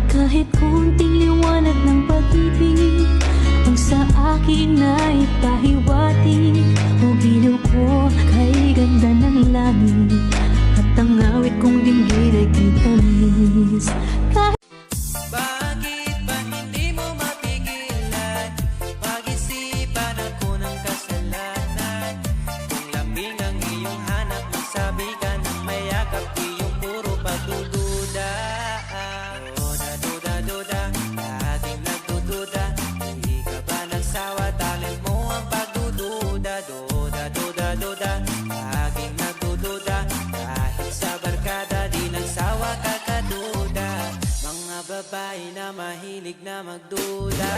Kahit kunting liwanag ng pag-ibig ang sa akin ay pahiwatig, o giliw ko kay ganda ng langit, at ang awit kong dinggin ay kitamis. Bakit ba hindi mo mapigilan? Pag-isipan ako ng kasalanan. Kung lambing ang iyong hanap, magsabi ka ng mayakap, di yung puro pagdududa. Duda, duda, duda, laging nagdududa. Hindi ka ba nagsawa, talent mo ang pagdududa. Duda, duda, duda, laging nagdududa. Kahit sa barkada, di nagsawa kakaduda. Mga babae na mahilig na magduda.